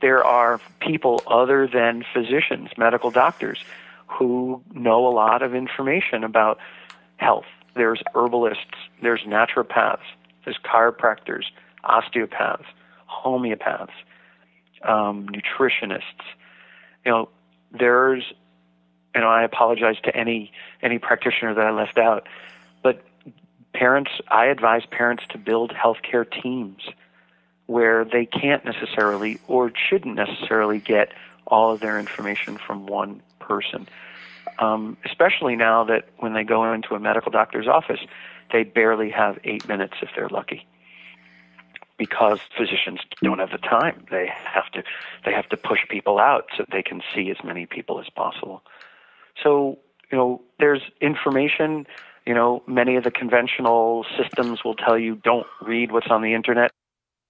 B: There are people other than physicians, medical doctors, who know a lot of information about health. There's herbalists, there's naturopaths, there's chiropractors, osteopaths, homeopaths, nutritionists. I apologize to any practitioner that I left out, but I advise parents to build healthcare teams where they can't necessarily or shouldn't necessarily get all of their information from one person. Especially now that when they go into a medical doctor's office, they barely have 8 minutes if they're lucky, because physicians don't have the time. They have to push people out so they can see as many people as possible. So, there's information. Many of the conventional systems will tell you don't read what's on the internet.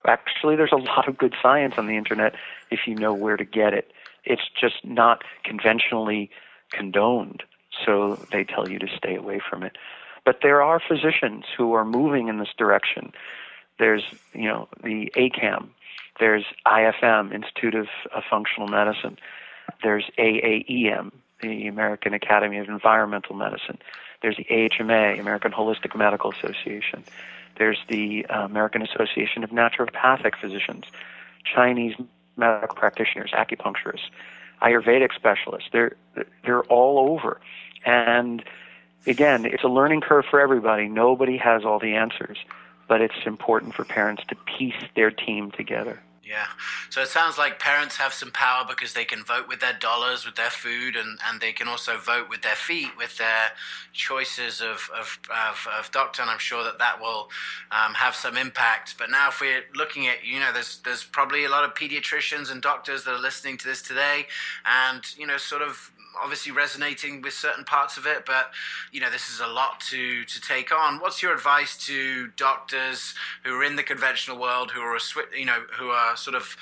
B: Actually, there's a lot of good science on the internet if you know where to get it. It's just not conventionally condoned, so they tell you to stay away from it. But there are physicians who are moving in this direction. There's, the ACAM. There's IFM, Institute of Functional Medicine. There's AAEM, the American Academy of Environmental Medicine. There's the AHMA, American Holistic Medical Association. There's the American Association of Naturopathic Physicians, Chinese medical practitioners, acupuncturists, Ayurvedic specialists. They're all over. And again, it's a learning curve for everybody. Nobody has all the answers, but it's important for parents to piece their team together.
A: Yeah. So it sounds like parents have some power because they can vote with their dollars, with their food, and they can also vote with their feet, with their choices of doctor, and I'm sure that will have some impact. But now if we're looking at, there's probably a lot of pediatricians and doctors that are listening to this today and, sort of obviously resonating with certain parts of it, but this is a lot to take on. What's your advice to doctors who are in the conventional world, who are sort of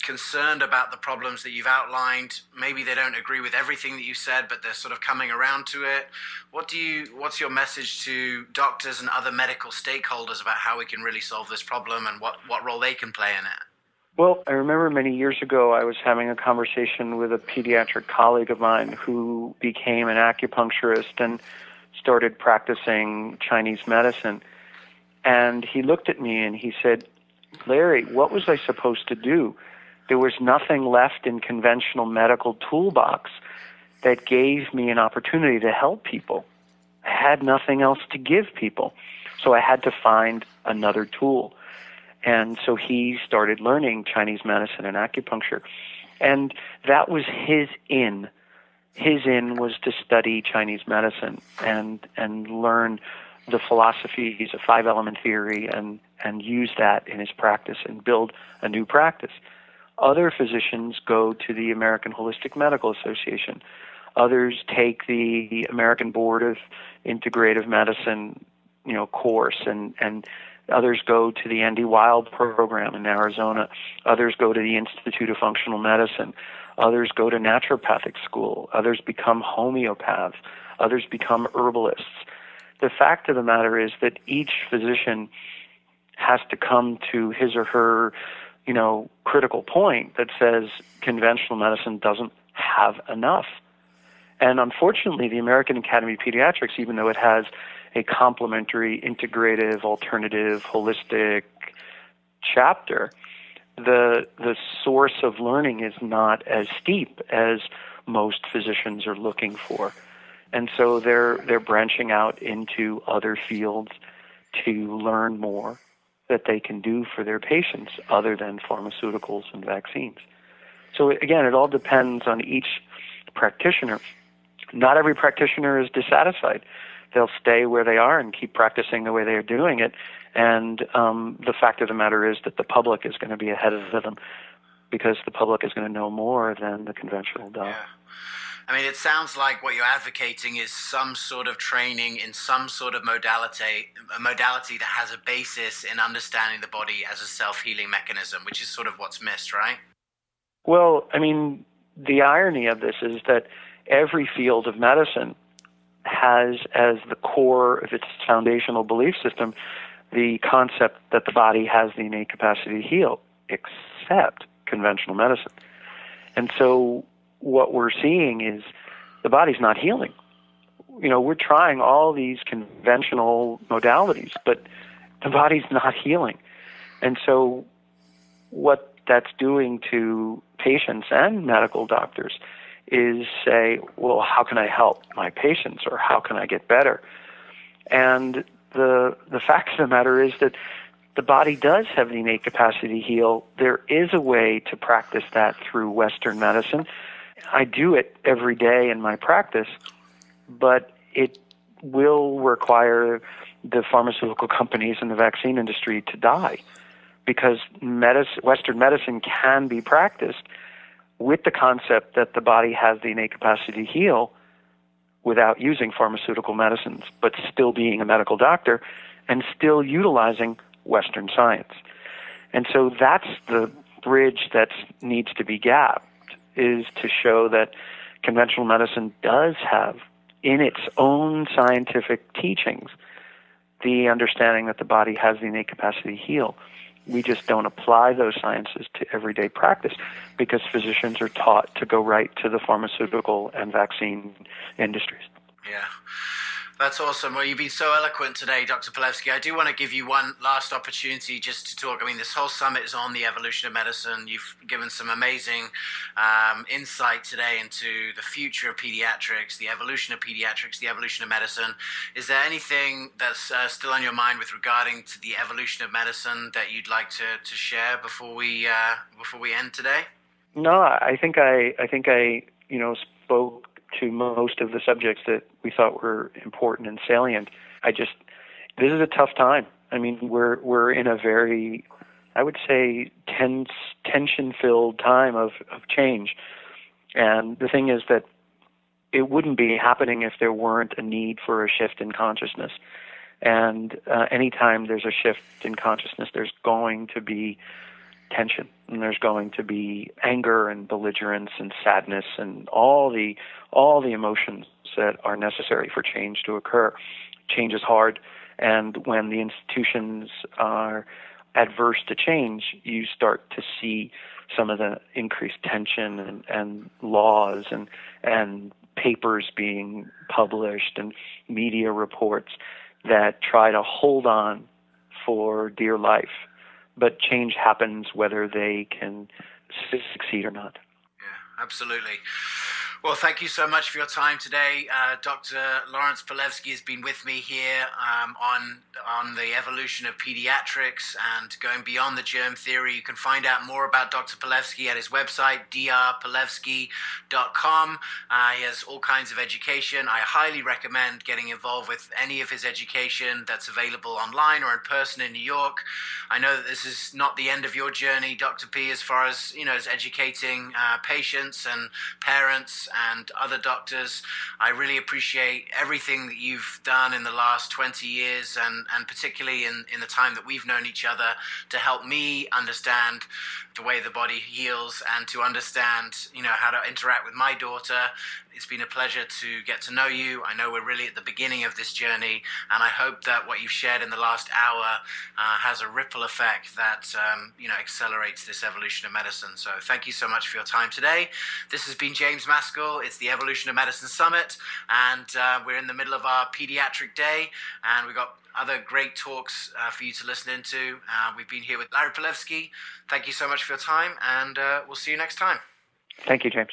A: concerned about the problems that you've outlined? Maybe they don't agree with everything that you said, but they're sort of coming around to it. What's your message to doctors and other medical stakeholders about how we can really solve this problem and what role they can play in it?
B: Well, I remember many years ago I was having a conversation with a pediatric colleague of mine who became an acupuncturist and started practicing Chinese medicine. And he looked at me and he said, "Larry, what was I supposed to do? There was nothing left in conventional medical toolbox that gave me an opportunity to help people. I had nothing else to give people. So I had to find another tool." And so he started learning Chinese medicine and acupuncture. And that was his in. His in was to study Chinese medicine and learn the philosophies of five-element theory and use that in his practice and build a new practice. Other physicians go to the American Holistic Medical Association. Others take the American Board of Integrative Medicine, course, and others go to the Andy Wild program in Arizona. Others go to the Institute of Functional Medicine. Others go to naturopathic school. Others become homeopaths. Others become herbalists. The fact of the matter is that each physician has to come to his or her, critical point that says conventional medicine doesn't have enough. And unfortunately, the American Academy of Pediatrics, even though it has a complementary, integrative, alternative, holistic chapter, the source of learning is not as steep as most physicians are looking for. And so they're branching out into other fields to learn more that they can do for their patients other than pharmaceuticals and vaccines. So again, it all depends on each practitioner. Not every practitioner is dissatisfied. They'll stay where they are and keep practicing the way they're doing it. And the fact of the matter is that the public is going to be ahead of them because the public is going to know more than the conventional doc.
A: Yeah. I mean, it sounds like what you're advocating is some sort of training in some sort of modality that has a basis in understanding the body as a self-healing mechanism, which is sort of what's missed, right?
B: Well, I mean, the irony of this is that every field of medicine has as the core of its foundational belief system the concept that the body has the innate capacity to heal, except conventional medicine. And so what we're seeing is the body's not healing. We're trying all these conventional modalities, but the body's not healing. And so what that's doing to patients and medical doctors is say, well, how can I help my patients, or how can I get better? And the fact of the matter is that the body does have the innate capacity to heal, there is a way to practice that through Western medicine. I do it every day in my practice, but it will require the pharmaceutical companies and the vaccine industry to die, because Western medicine can be practiced with the concept that the body has the innate capacity to heal without using pharmaceutical medicines, but still being a medical doctor and still utilizing Western science. And so that's the bridge that needs to be gapped, is to show that conventional medicine does have, in its own scientific teachings, the understanding that the body has the innate capacity to heal. We just don't apply those sciences to everyday practice because physicians are taught to go right to the pharmaceutical and vaccine industries.
A: Yeah. That's awesome. Well, you've been so eloquent today, Dr. Palevsky. I do want to give you one last opportunity just to talk. I mean, this whole summit is on the evolution of medicine. You've given some amazing insight today into the future of pediatrics, the evolution of pediatrics, the evolution of medicine. Is there anything that's still on your mind with regarding to the evolution of medicine that you'd like to share before we end today?
B: No, I think I spoke to most of the subjects that we thought were important and salient. This is a tough time. I mean, we're in a very, I would say, tension-filled time of change. And the thing is that it wouldn't be happening if there weren't a need for a shift in consciousness. And anytime there's a shift in consciousness, there's going to be tension, and there's going to be anger and belligerence and sadness and all the emotions that are necessary for change to occur. Change is hard, and when the institutions are adverse to change, you start to see some of the increased tension and laws and papers being published and media reports that try to hold on for dear life. But change happens whether they can succeed or not.
A: Yeah, absolutely. Well, thank you so much for your time today. Dr. Lawrence Palevsky has been with me here on the evolution of pediatrics and going beyond the germ theory. You can find out more about Dr. Palevsky at his website, drpalevsky.com. He has all kinds of education. I highly recommend getting involved with any of his education that's available online or in person in New York. I know that this is not the end of your journey, Dr. P, as far as, as educating patients and parents and other doctors. I really appreciate everything that you've done in the last 20 years and particularly in the time that we've known each other to help me understand the way the body heals and to understand, how to interact with my daughter. It's been a pleasure to get to know you. I know we're really at the beginning of this journey, and I hope that what you've shared in the last hour has a ripple effect that, accelerates this evolution of medicine. So thank you so much for your time today. This has been James Maskell. It's the Evolution of Medicine Summit, and we're in the middle of our Pediatric Day, and we've got other great talks for you to listen into. We've been here with Larry Palevsky. Thank you so much for your time, and we'll see you next time.
B: Thank you, James.